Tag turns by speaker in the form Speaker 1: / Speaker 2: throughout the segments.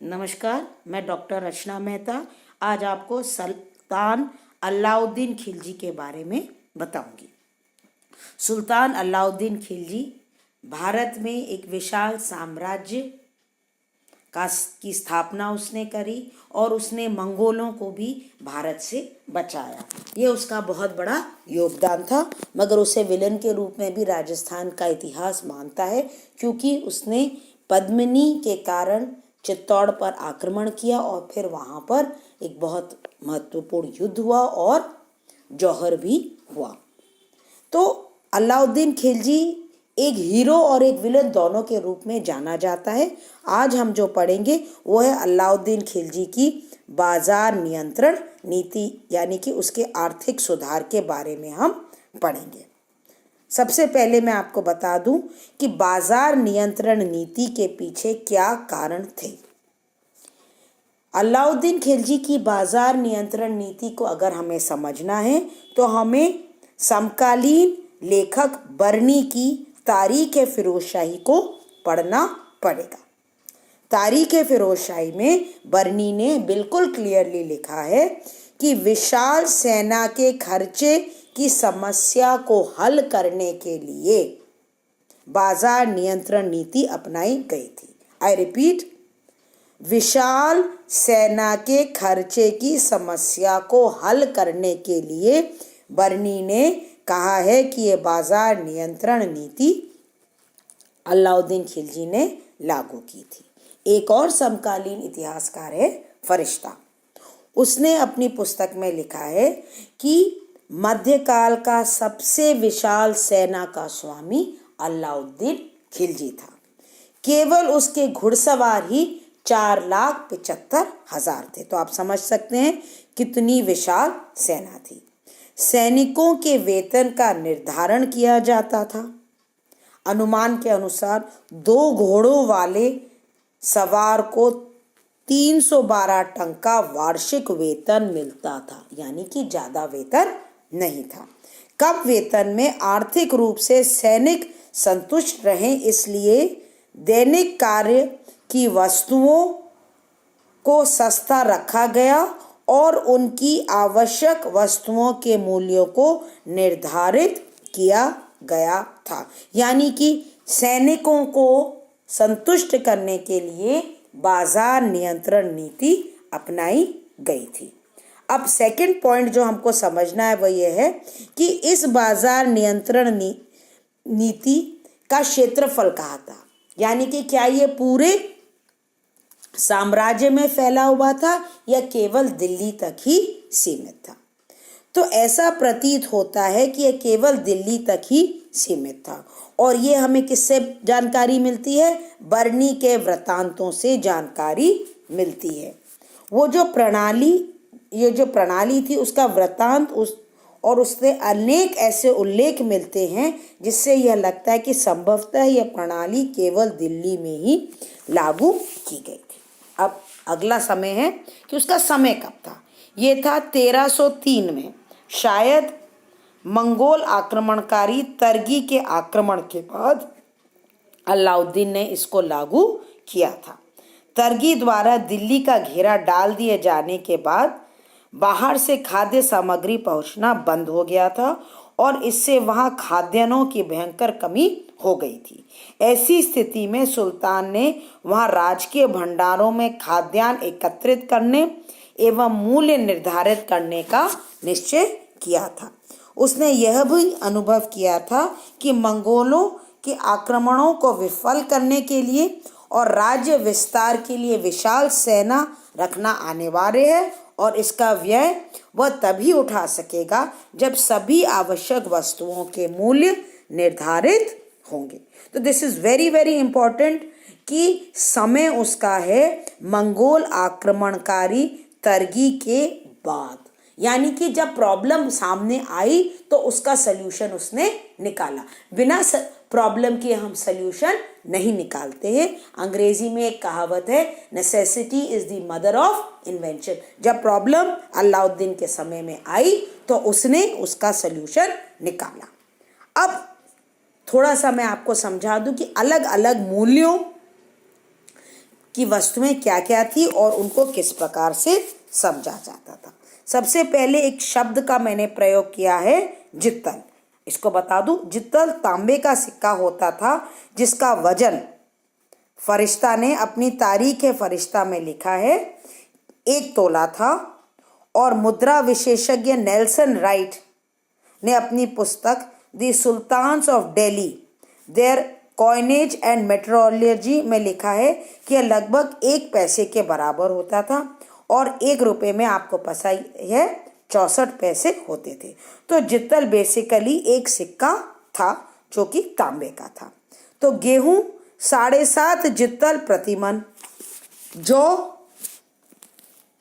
Speaker 1: नमस्कार, मैं डॉक्टर रचना मेहता आज आपको सुल्तान अलाउद्दीन खिलजी के बारे में बताऊंगी। सुल्तान अलाउद्दीन खिलजी भारत में एक विशाल साम्राज्य की स्थापना उसने करी और उसने मंगोलों को भी भारत से बचाया। ये उसका बहुत बड़ा योगदान था, मगर उसे विलन के रूप में भी राजस्थान का इतिहास मानता है, क्योंकि उसने पद्मिनी के कारण चित्तौड़ पर आक्रमण किया और फिर वहाँ पर एक बहुत महत्वपूर्ण युद्ध हुआ और जौहर भी हुआ। तो अलाउद्दीन खिलजी एक हीरो और एक विलन दोनों के रूप में जाना जाता है। आज हम जो पढ़ेंगे वो है अलाउद्दीन खिलजी की बाजार नियंत्रण नीति, यानी कि उसके आर्थिक सुधार के बारे में हम पढ़ेंगे। सबसे पहले मैं आपको बता दूं कि बाजार नियंत्रण नीति के पीछे क्या कारण थे। अलाउद्दीन खिलजी की बाजार नियंत्रण नीति को अगर हमें समझना है तो हमें समकालीन लेखक बर्नी की तारीख़-ए-फ़िरोज़शाही को पढ़ना पड़ेगा। तारीख़-ए-फ़िरोज़शाही में बर्नी ने बिल्कुल क्लियरली लिखा है कि विशाल सेना के खर्चे की समस्या को हल करने के लिए बाजार नियंत्रण नीति अपनाई गई थी। आई रिपीट, विशाल सेना के खर्चे की समस्या को हल करने के लिए बर्नी ने कहा है कि ये बाजार नियंत्रण नीति अलाउद्दीन खिलजी ने लागू की थी। एक और समकालीन इतिहासकार है फरिश्ता। उसने अपनी पुस्तक में लिखा है कि मध्यकाल का सबसे विशाल सेना का स्वामी अलाउद्दीन खिलजी था। केवल उसके घुड़सवार ही 4,75,000 थे। तो आप समझ सकते हैं कितनी विशाल सेना थी। सैनिकों के वेतन का निर्धारण किया जाता था। अनुमान के अनुसार 2 घोड़ों वाले सवार को 312 टंक का वार्षिक वेतन मिलता था, यानी कि ज़्यादा वेतन नहीं था। कम वेतन में आर्थिक रूप से सैनिक संतुष्ट रहें, इसलिए दैनिक कार्य की वस्तुओं को सस्ता रखा गया और उनकी आवश्यक वस्तुओं के मूल्यों को निर्धारित किया गया था। यानी कि सैनिकों को संतुष्ट करने के लिए बाजार नियंत्रण नीति अपनाई गई थी। अब सेकंड पॉइंट जो हमको समझना है वो ये है कि इस बाजार नियंत्रण नीति का क्षेत्रफल कहाँ था, यानी कि क्या ये पूरे साम्राज्य में फैला हुआ था या केवल दिल्ली तक ही सीमित था। तो ऐसा प्रतीत होता है कि यह केवल दिल्ली तक ही सीमित था, और ये हमें किससे जानकारी मिलती है? बर्नी के वृत्तांतों से जानकारी मिलती है। ये जो प्रणाली थी उसका वृत्तांत और उससे अनेक ऐसे उल्लेख मिलते हैं जिससे यह लगता है कि संभवतः यह प्रणाली केवल दिल्ली में ही लागू की गई थी। अब अगला समय है कि उसका समय कब था। ये था 1303 में। शायद मंगोल आक्रमणकारी तरगी के आक्रमण के बाद अलाउद्दीन ने इसको लागू किया था। तरगी द्वारा दिल्ली का घेरा डाल दिए जाने के बाद बाहर से खाद्य सामग्री पहुंचना बंद हो गया था और इससे वहां खाद्यान्नों की भयंकर कमी हो गई थी। ऐसी स्थिति में सुल्तान ने वहां राजकीय भंडारों में खाद्यान्न एकत्रित करने एवं मूल्य निर्धारित करने का निश्चय किया था। उसने यह भी अनुभव किया था कि मंगोलों के आक्रमणों को विफल करने के लिए और राज्य विस्तार के लिए विशाल सेना रखना अनिवार्य है, और इसका व्यय वह तभी उठा सकेगा जब सभी आवश्यक वस्तुओं के मूल्य निर्धारित होंगे। तो this is very very important कि समय उसका है मंगोल आक्रमणकारी तरगी के बाद, यानी कि जब प्रॉब्लम सामने आई तो उसका सल्यूशन उसने निकाला। बिना प्रॉब्लम के हम सल्यूशन नहीं निकालते हैं। अंग्रेजी में एक कहावत है, necessity is the mother of invention. जब प्रॉब्लम अलाउद्दीन के समय में आई तो उसने उसका सल्यूशन निकाला। अब थोड़ा सा मैं आपको समझा दूं कि अलग अलग मूल्यों कि वस्तुएं क्या क्या थी और उनको किस प्रकार से समझा जाता था। सबसे पहले एक शब्द का मैंने प्रयोग किया है, जित्तल। इसको बता दूं, जित्तल तांबे का सिक्का होता था जिसका वजन, फरिश्ता ने अपनी तारीख फरिश्ता में लिखा है, 1 तोला था। और मुद्रा विशेषज्ञ नेल्सन राइट ने अपनी पुस्तक the sultans of Delhi their coinage and metrology में लिखा है कि यह लगभग 1 पैसे के बराबर होता था और 1 रुपये में आपको पता ही है 64 पैसे होते थे। तो जित्तल बेसिकली एक सिक्का था जो कि तांबे का था। तो गेहूं 7.5 जित्तल प्रतिमन, जौ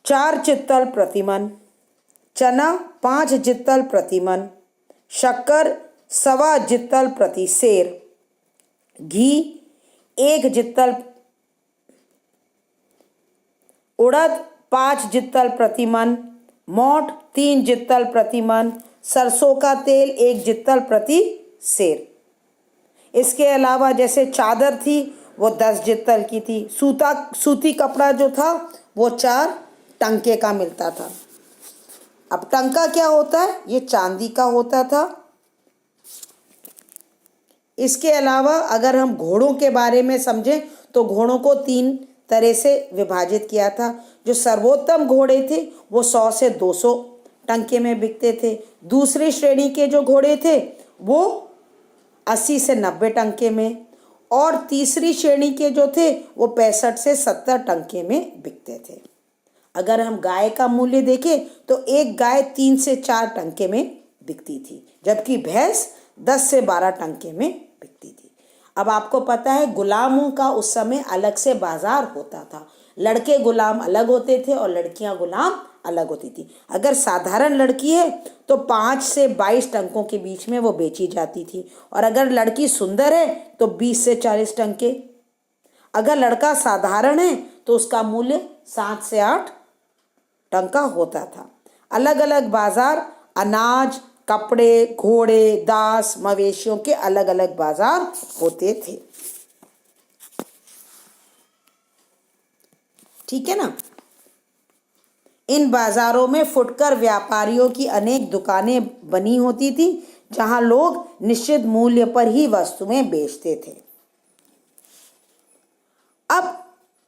Speaker 1: 4 जित्तल प्रतिमन, चना 5 जित्तल प्रतिमन, शक्कर 1.25 जित्तल प्रति सेर, घी 1 जित्तल, उड़द 5 जित्तल प्रतिमन, मोठ 3 जित्तल प्रतिमन, सरसों का तेल 1 जित्तल प्रति सेर। इसके अलावा जैसे चादर थी वो 10 जित्तल की थी। सूती कपड़ा जो था वो 4 टंके का मिलता था। अब टंका क्या होता है, ये चांदी का होता था। इसके अलावा अगर हम घोड़ों के बारे में समझें तो घोड़ों को 3 तरह से विभाजित किया था। जो सर्वोत्तम घोड़े थे वो 100 से 200 टंके में बिकते थे। दूसरी श्रेणी के जो घोड़े थे वो 80 से 90 टंके में, और तीसरी श्रेणी के जो थे वो 65 से 70 टंके में बिकते थे। अगर हम गाय का मूल्य देखें तो एक गाय 3 से 4 टंके में बिकती थी, जबकि भैंस 10 से 12 टंके में बिकती थी। अब आपको पता है गुलामों का उस समय अलग से बाजार होता था। लड़के गुलाम अलग होते थे और लड़कियां गुलाम अलग होती थी। अगर साधारण लड़की है तो 5 से 22 टंकों के बीच में वो बेची जाती थी, और अगर लड़की सुंदर है तो 20 से 40 टंके। अगर लड़का साधारण है तो उसका मूल्य 7 से 8 टंका होता था। अलग अलग बाजार अनाज, कपड़े, घोड़े, दास, मवेशियों के अलग अलग बाजार होते थे। ठीक है ना। इन बाजारों में फुटकर व्यापारियों की अनेक दुकानें बनी होती थी जहां लोग निश्चित मूल्य पर ही वस्तुएं बेचते थे। अब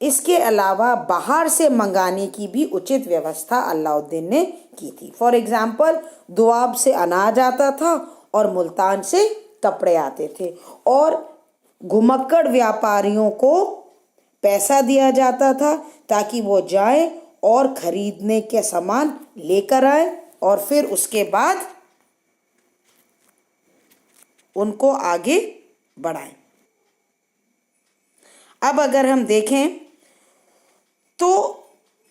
Speaker 1: इसके अलावा बाहर से मंगाने की भी उचित व्यवस्था अलाउद्दीन ने की थी। फॉर एग्जाम्पल, दुआब से अनाज आता था और मुल्तान से कपड़े आते थे, और घुमक्कड़ व्यापारियों को पैसा दिया जाता था ताकि वो जाए और खरीदने के सामान लेकर आए और फिर उसके बाद उनको आगे बढ़ाएं। अब अगर हम देखें तो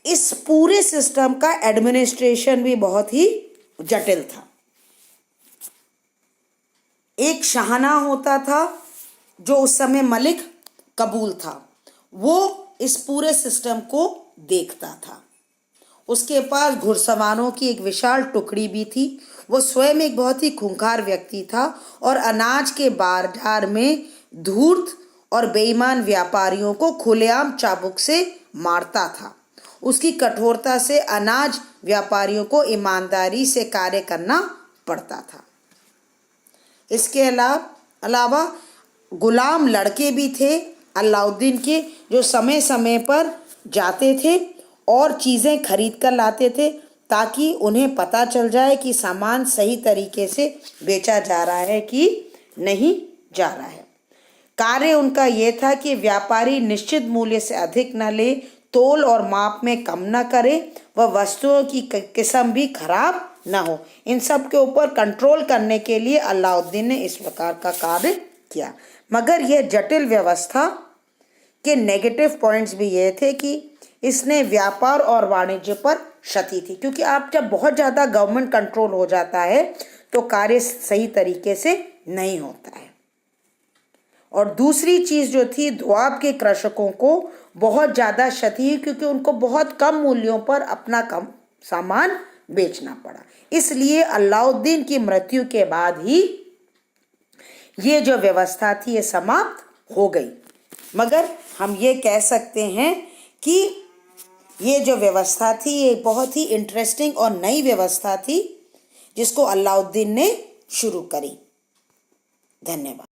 Speaker 1: इस पूरे सिस्टम का एडमिनिस्ट्रेशन भी बहुत ही जटिल था। एक शाहना होता था जो उस समय मलिक कबूल था, वो इस पूरे सिस्टम को देखता था। उसके पास घुड़सवारों की एक विशाल टुकड़ी भी थी। वो स्वयं एक बहुत ही खूंखार व्यक्ति था और अनाज के बाजार में धूर्त और बेईमान व्यापारियों को खुलेआम चाबुक से मारता था। उसकी कठोरता से अनाज व्यापारियों को ईमानदारी से कार्य करना पड़ता था। इसके अलावा गुलाम लड़के भी थे अलाउद्दीन के, जो समय समय पर जाते थे और चीज़ें खरीद कर लाते थे ताकि उन्हें पता चल जाए कि सामान सही तरीके से बेचा जा रहा है कि नहीं जा रहा है। कार्य उनका ये था कि व्यापारी निश्चित मूल्य से अधिक न ले, तोल और माप में कम न करे, वह वस्तुओं की किस्म भी खराब न हो। इन सब के ऊपर कंट्रोल करने के लिए अलाउद्दीन ने इस प्रकार का कार्य किया। मगर यह जटिल व्यवस्था के नेगेटिव पॉइंट्स भी ये थे कि इसने व्यापार और वाणिज्य पर क्षति थी, क्योंकि आप जब बहुत ज़्यादा गवर्नमेंट कंट्रोल हो जाता है तो कार्य सही तरीके से नहीं होता है। और दूसरी चीज़ जो थी, दुआब के कृषकों को बहुत ज़्यादा क्षति हुई क्योंकि उनको बहुत कम मूल्यों पर अपना कम सामान बेचना पड़ा। इसलिए अलाउद्दीन की मृत्यु के बाद ही ये जो व्यवस्था थी ये समाप्त हो गई। मगर हम ये कह सकते हैं कि ये जो व्यवस्था थी ये बहुत ही इंटरेस्टिंग और नई व्यवस्था थी जिसको अलाउद्दीन ने शुरू करी। धन्यवाद।